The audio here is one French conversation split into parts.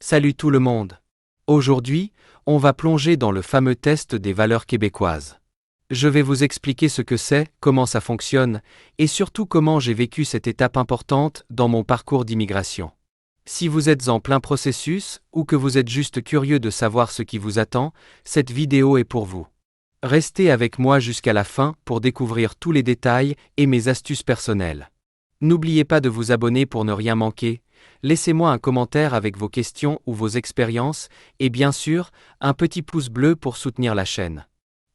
Salut tout le monde. Aujourd'hui, on va plonger dans le fameux test des valeurs québécoises. Je vais vous expliquer ce que c'est, comment ça fonctionne, et surtout comment j'ai vécu cette étape importante dans mon parcours d'immigration. Si vous êtes en plein processus, ou que vous êtes juste curieux de savoir ce qui vous attend, cette vidéo est pour vous. Restez avec moi jusqu'à la fin pour découvrir tous les détails et mes astuces personnelles. N'oubliez pas de vous abonner pour ne rien manquer. Laissez-moi un commentaire avec vos questions ou vos expériences, et bien sûr, un petit pouce bleu pour soutenir la chaîne.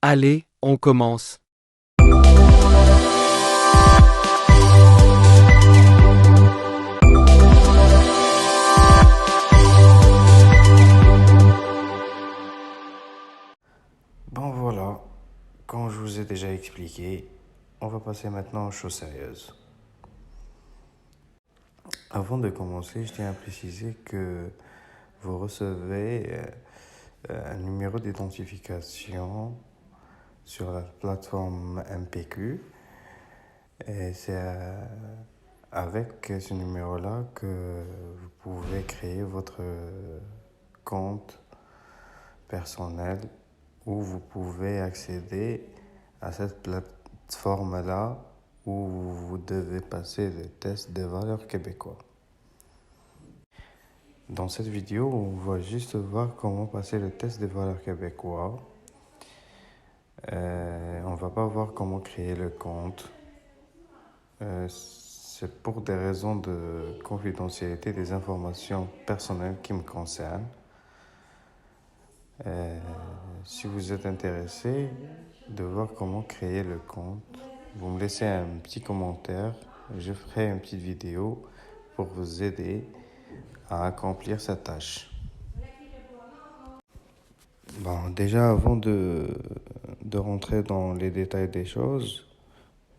Allez, on commence. Bon voilà, comme je vous ai déjà expliqué, on va passer maintenant aux choses sérieuses. Avant de commencer, je tiens à préciser que vous recevez un numéro d'identification sur la plateforme MPQ et c'est avec ce numéro-là que vous pouvez créer votre compte personnel où vous pouvez accéder à cette plateforme-là où vous devez passer le test des valeurs québécois. Dans cette vidéo, on va juste voir comment passer le test des valeurs québécois. On va pas voir comment créer le compte. C'est pour des raisons de confidentialité des informations personnelles qui me concernent. Si vous êtes intéressé de voir comment créer le compte, vous me laissez un petit commentaire. Je ferai une petite vidéo pour vous aider à accomplir cette tâche. Bon, déjà, avant de rentrer dans les détails des choses,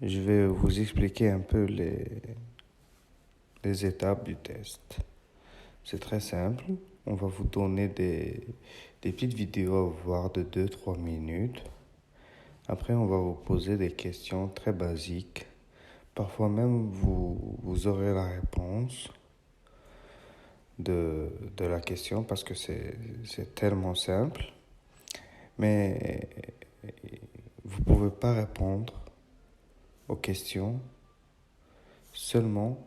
je vais vous expliquer un peu les étapes du test. C'est très simple. On va vous donner des petites vidéos à voir de 2-3 minutes. Après, on va vous poser des questions très basiques. Parfois même, vous aurez la réponse de la question parce que c'est tellement simple. Mais vous ne pouvez pas répondre aux questions seulement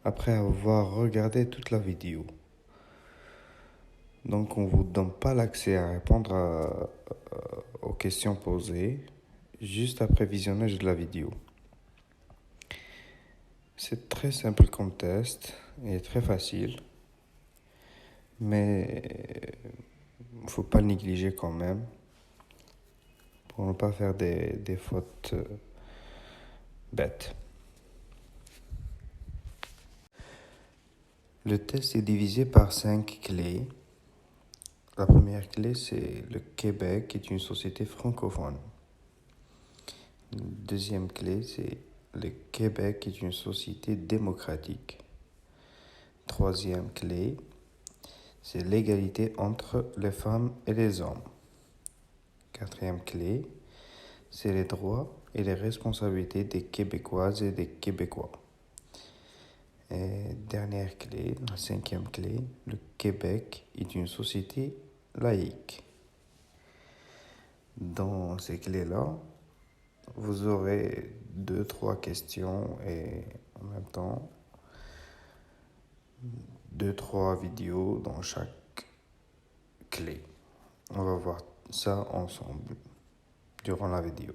après avoir regardé toute la vidéo. Donc, on ne vous donne pas l'accès à répondre aux questions posées juste après visionnage de la vidéo. C'est très simple comme test et très facile, mais il ne faut pas le négliger quand même pour ne pas faire des fautes bêtes. Le test est divisé par 5 clés. La première clé, c'est le Québec est une société francophone. La deuxième clé, c'est le Québec est une société démocratique. Troisième clé, c'est l'égalité entre les femmes et les hommes. Quatrième clé, c'est les droits et les responsabilités des Québécoises et des Québécois. Et dernière clé, la cinquième clé, le Québec est une société laïque. Dans ces clés-là, vous aurez 2-3 questions et en même temps 2-3 vidéos dans chaque clé. On va voir ça ensemble durant la vidéo.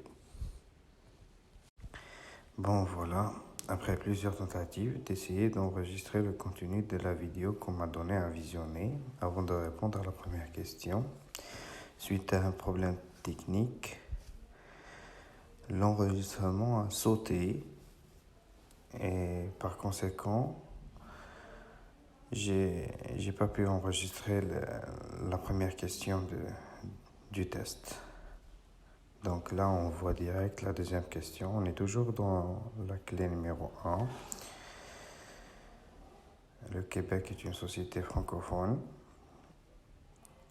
Bon voilà, après plusieurs tentatives d'essayer d'enregistrer le contenu de la vidéo qu'on m'a donné à visionner avant de répondre à la première question, suite à un problème technique, l'enregistrement a sauté et par conséquent, j'ai pas pu enregistrer la première question du test. Donc là, on voit direct la deuxième question. On est toujours dans la clé numéro 1. Le Québec est une société francophone.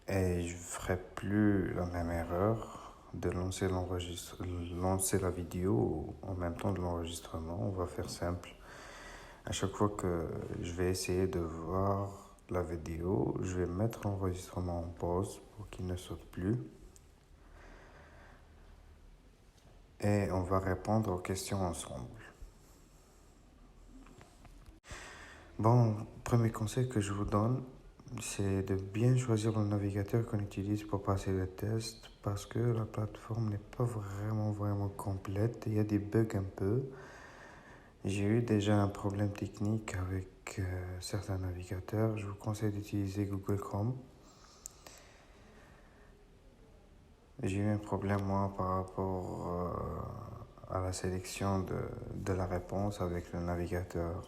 Et je ne ferai plus la même erreur de lancer la vidéo en même temps de l'enregistrement. On va faire simple. À chaque fois que je vais essayer de voir la vidéo. Je vais mettre l'enregistrement en pause pour qu'il ne saute plus. Et on va répondre aux questions ensemble. Bon, premier conseil que je vous donne, c'est de bien choisir le navigateur qu'on utilise pour passer le test parce que la plateforme n'est pas vraiment complète. Il y a des bugs un peu. J'ai eu déjà un problème technique avec certains navigateurs. Je vous conseille d'utiliser Google Chrome. J'ai eu un problème, moi, par rapport à la sélection de la réponse avec le navigateur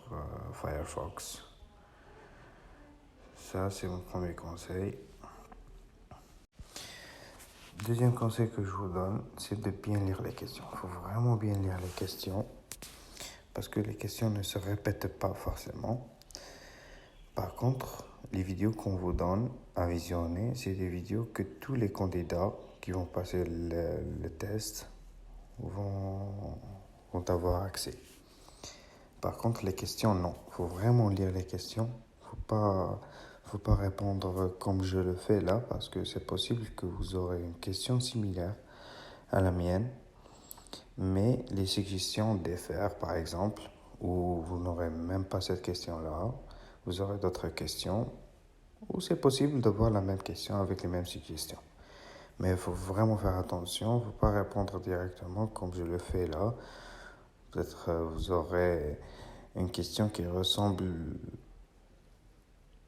Firefox. Ça, c'est mon premier conseil. Deuxième conseil que je vous donne, c'est de bien lire les questions. Il faut vraiment bien lire les questions parce que les questions ne se répètent pas forcément. Par contre, les vidéos qu'on vous donne à visionner, c'est des vidéos que tous les candidats qui vont passer le test vont avoir accès. Par contre, les questions, non. Il faut vraiment lire les questions. Faut pas répondre comme je le fais là, parce que c'est possible que vous aurez une question similaire à la mienne, mais les suggestions diffèrent, par exemple, où vous n'aurez même pas cette question-là, vous aurez d'autres questions, ou c'est possible de voir la même question avec les mêmes suggestions. Mais il faut vraiment faire attention, il ne faut pas répondre directement comme je le fais là. Peut-être vous aurez une question qui ressemble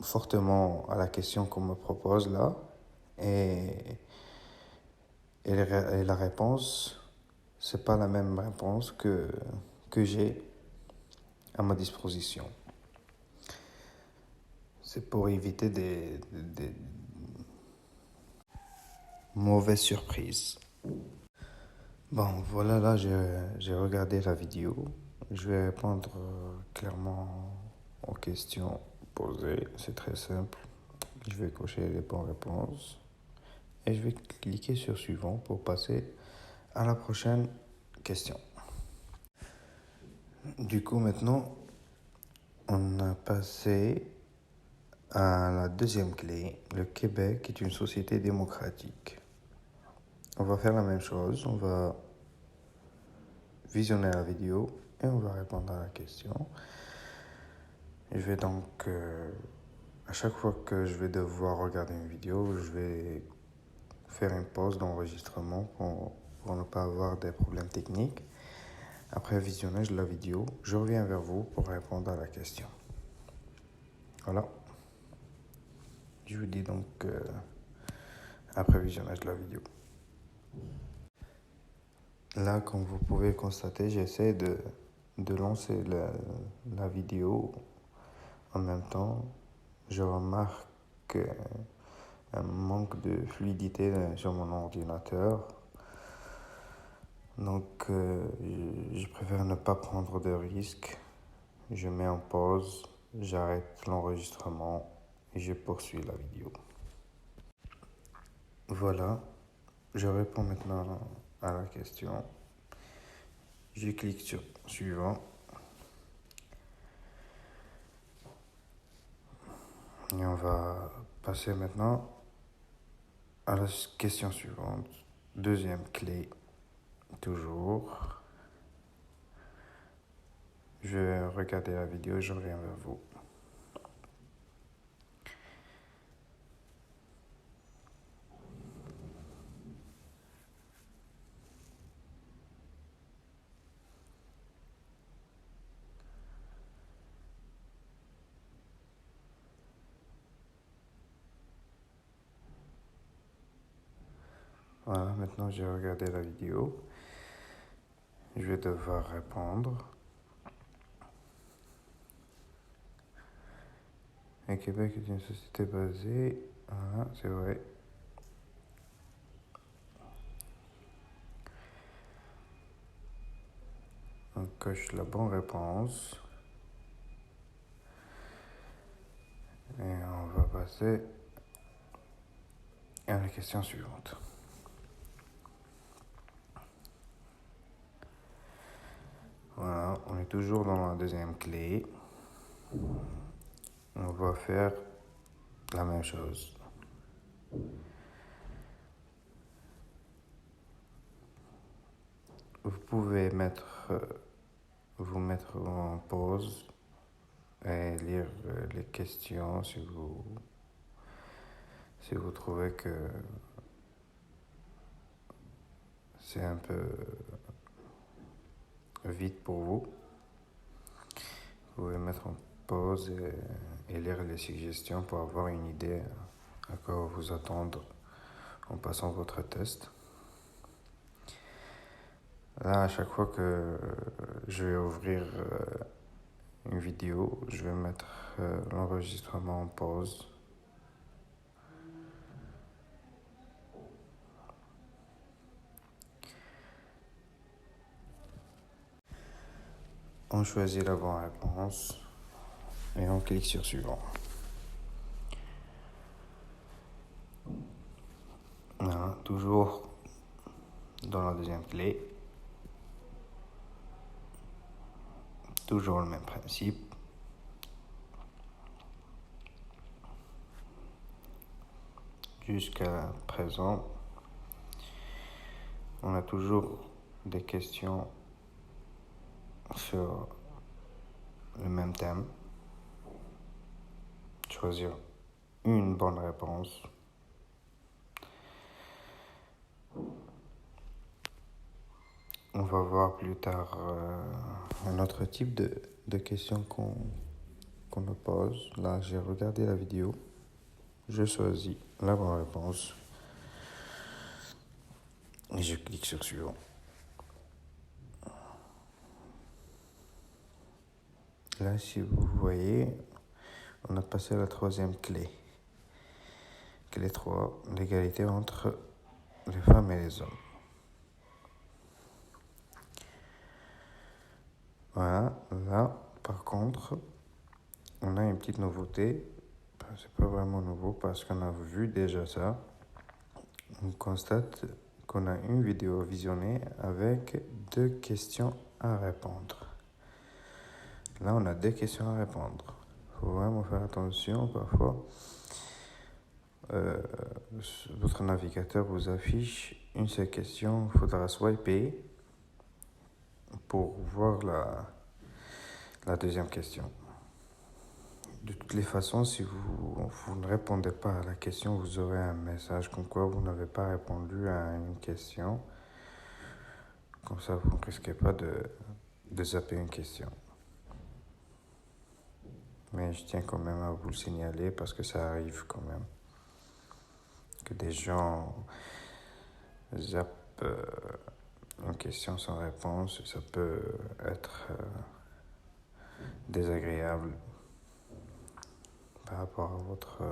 fortement à la question qu'on me propose là. Et la réponse, c'est pas la même réponse que j'ai à ma disposition. C'est pour éviter des mauvaises surprises. Bon, voilà, là, j'ai regardé la vidéo. Je vais répondre clairement aux questions posées. C'est très simple. Je vais cocher les bonnes réponses. Et je vais cliquer sur suivant pour passer à la prochaine question. Du coup, maintenant, on a passé à la deuxième clé. Le Québec est une société démocratique. On va faire la même chose. On va visionner la vidéo et on va répondre à la question. Je vais donc, à chaque fois que je vais devoir regarder une vidéo, je vais faire une pause d'enregistrement pour ne pas avoir des problèmes techniques. Après le visionnage de la vidéo, je reviens vers vous pour répondre à la question. Voilà. Je vous dis donc après visionnage de la vidéo. Là, comme vous pouvez constater, j'essaie de lancer la vidéo en même temps. Je remarque un manque de fluidité sur mon ordinateur. Donc, je préfère ne pas prendre de risques. Je mets en pause, j'arrête l'enregistrement et je poursuis la vidéo. Voilà, je réponds maintenant à la question. Je clique sur suivant. Et on va passer maintenant à la question suivante. Deuxième clé, toujours. Je vais regarder la vidéo et je reviens vers vous. Voilà, maintenant j'ai regardé la vidéo. Je vais devoir répondre. Le Québec est une société basée. Voilà, c'est vrai. On coche la bonne réponse. Et on va passer à la question suivante. Voilà, on est toujours dans la deuxième clé. On va faire la même chose. Vous pouvez vous mettre en pause et lire les questions si vous trouvez que c'est un peu vite pour vous. Vous pouvez mettre en pause et lire les suggestions pour avoir une idée à quoi vous attendre en passant votre test. Là, à chaque fois que je vais ouvrir une vidéo, je vais mettre l'enregistrement en pause. On choisit la bonne réponse et on clique sur suivant. Voilà, toujours dans la deuxième clé. Toujours le même principe. Jusqu'à présent, on a toujours des questions sur le même thème. Choisir une bonne réponse. On va voir plus tard un autre type de questions qu'on nous pose. Là, j'ai regardé la vidéo. Je choisis la bonne réponse. Et je clique sur suivant. Là, si vous voyez, on a passé à la troisième clé. Clé 3, l'égalité entre les femmes et les hommes. Voilà, là, par contre, on a une petite nouveauté. C'est pas vraiment nouveau parce qu'on a vu déjà ça. On constate qu'on a une vidéo visionnée avec 2 questions à répondre. Là, on a 2 questions à répondre. Il faut vraiment faire attention parfois. Votre navigateur vous affiche une seule question. Il faudra swiper pour voir la deuxième question. De toutes les façons, si vous ne répondez pas à la question, vous aurez un message comme quoi vous n'avez pas répondu à une question. Comme ça, vous ne risquez pas de zapper une question. Mais je tiens quand même à vous le signaler parce que ça arrive quand même. Que des gens zappent une question sans réponse, ça peut être désagréable par rapport à votre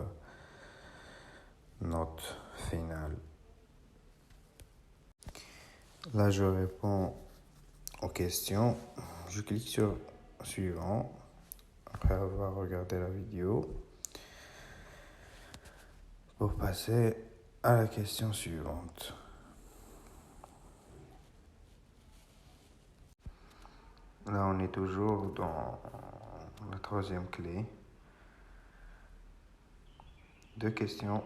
note finale. Là, je réponds aux questions. Je clique sur suivant après avoir regardé la vidéo pour passer à la question suivante. Là, on est toujours dans la troisième clé. 2 questions.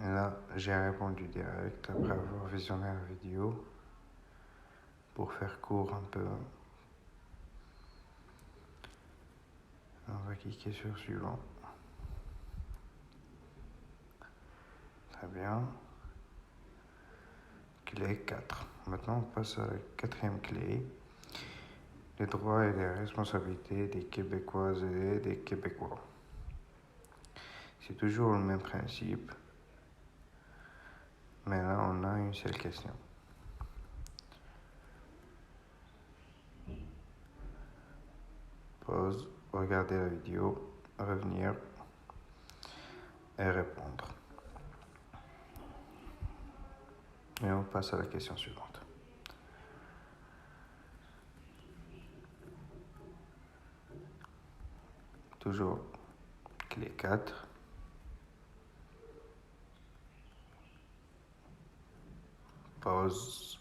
Et là, j'ai répondu direct après avoir visionné la vidéo pour faire court un peu. On va cliquer sur suivant. Très bien. Clé 4. Maintenant, on passe à la quatrième clé. Les droits et les responsabilités des Québécoises et des Québécois. C'est toujours le même principe. Mais là, on a une seule question. Pause, regarder la vidéo, revenir et répondre. Et on passe à la question suivante. Toujours clé 4. Pause.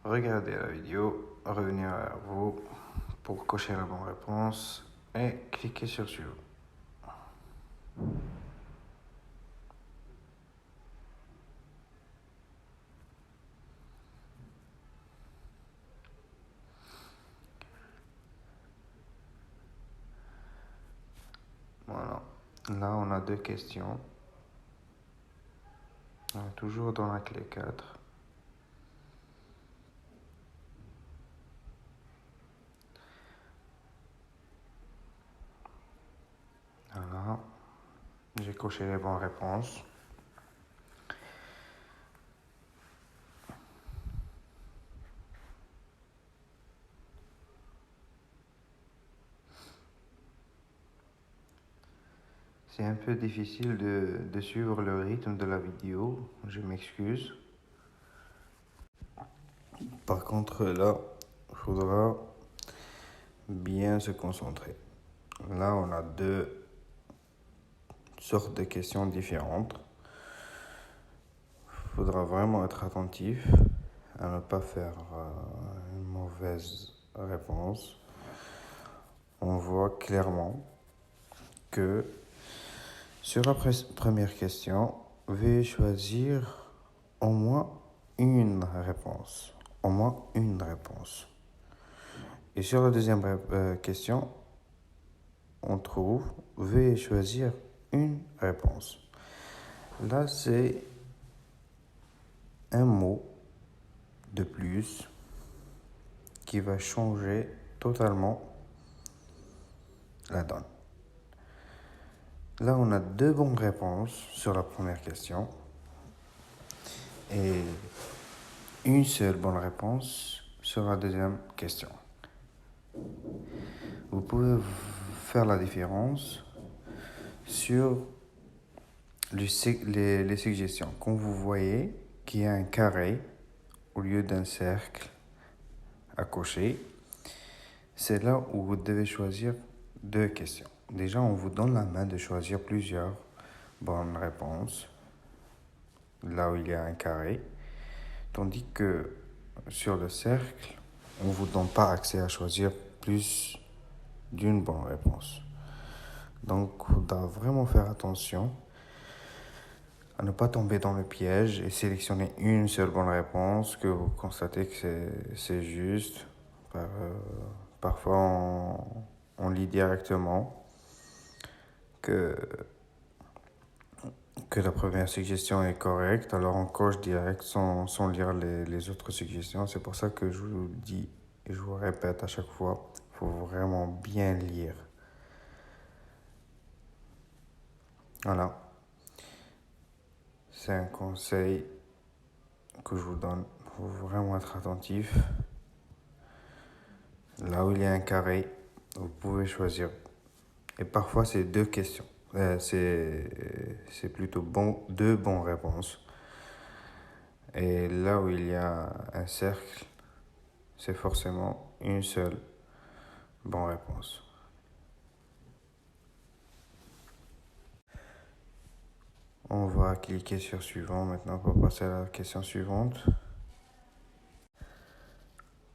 Regardez la vidéo, revenir à vous pour cocher la bonne réponse et cliquez sur suivant. Voilà. Là, on a deux questions. On est toujours dans la clé 4. Voilà. J'ai coché les bonnes réponses. C'est un peu difficile de suivre le rythme de la vidéo, je m'excuse. Par contre, là, il faudra bien se concentrer. Là, on a deux sortes de questions différentes. Il faudra vraiment être attentif à ne pas faire une mauvaise réponse. On voit clairement que sur la première question, veuillez choisir au moins une réponse. Au moins une réponse. Et sur la deuxième question, on trouve veuillez choisir une réponse. Là, c'est un mot de plus qui va changer totalement la donne. Là, on a deux bonnes réponses sur la première question et une seule bonne réponse sur la deuxième question. Vous pouvez faire la différence sur les suggestions. Quand vous voyez qu'il y a un carré au lieu d'un cercle à cocher, c'est là où vous devez choisir deux questions. Déjà, on vous donne la main de choisir plusieurs bonnes réponses, là où il y a un carré, tandis que sur le cercle, on ne vous donne pas accès à choisir plus d'une bonne réponse. Donc, il faudra vraiment faire attention à ne pas tomber dans le piège et sélectionner une seule bonne réponse que vous constatez que c'est juste. Parfois, on lit directement que la première suggestion est correcte, alors on coche direct sans lire les autres suggestions. C'est pour ça que je vous dis et je vous répète à chaque fois, il faut vraiment bien lire. Voilà. C'est un conseil que je vous donne. Il faut vraiment être attentif. Là où il y a un carré, vous pouvez choisir. Et parfois, c'est deux questions. C'est plutôt deux bonnes réponses. Et là où il y a un cercle, c'est forcément une seule bonne réponse. On va cliquer sur suivant maintenant pour passer à la question suivante.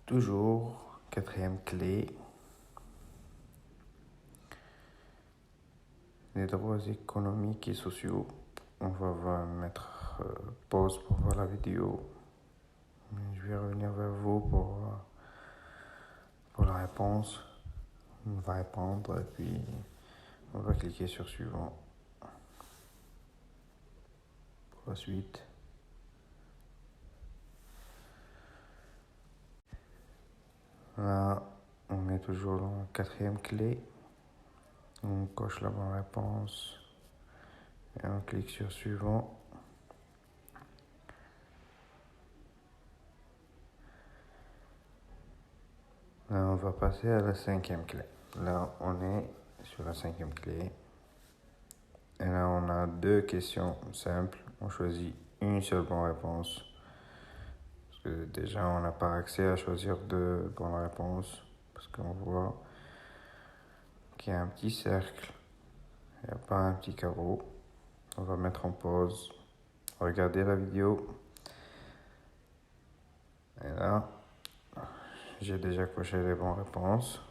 Toujours, quatrième clé. Les droits économiques et sociaux. On va mettre pause pour voir la vidéo. Je vais revenir vers vous pour la réponse. On va répondre et puis on va cliquer sur suivant pour la suite. Là, on est toujours dans la quatrième clé. On coche la bonne réponse et on clique sur suivant. Là, on va passer à la cinquième clé. Là, on est sur la cinquième clé. Et là, on a deux questions simples. On choisit une seule bonne réponse. Parce que déjà, on n'a pas accès à choisir deux bonnes réponses. Parce qu'on voit qu'il y a un petit cercle. Il n'y a pas un petit carreau. On va mettre en pause. Regardez la vidéo. Et là, j'ai déjà coché les bonnes réponses.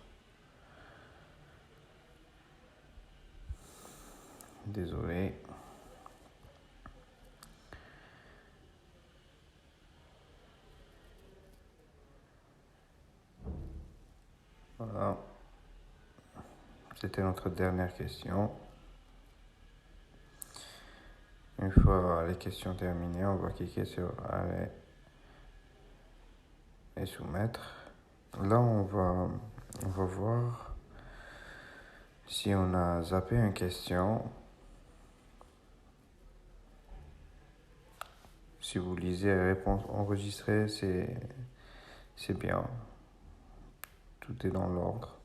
Désolé. Voilà. C'était notre dernière question. Une fois les questions terminées, on va cliquer sur Aller et soumettre. Là, on va voir si on a zappé une question. Si vous lisez les réponses enregistrées, c'est bien. Tout est dans l'ordre.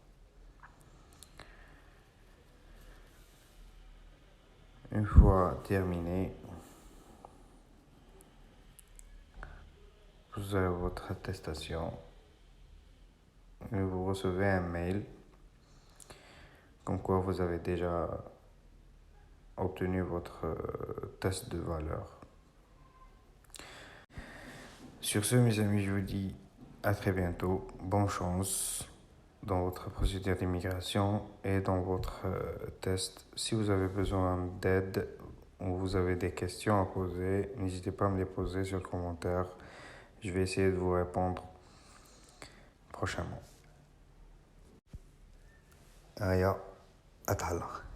Une fois terminé, vous avez votre attestation et vous recevez un mail comme quoi vous avez déjà obtenu votre test de valeur. Sur ce, mes amis, je vous dis à très bientôt. Bonne chance dans votre procédure d'immigration et dans votre test. Si vous avez besoin d'aide ou vous avez des questions à poser, n'hésitez pas à me les poser sur le commentaire. Je vais essayer de vous répondre prochainement. Aya, atala.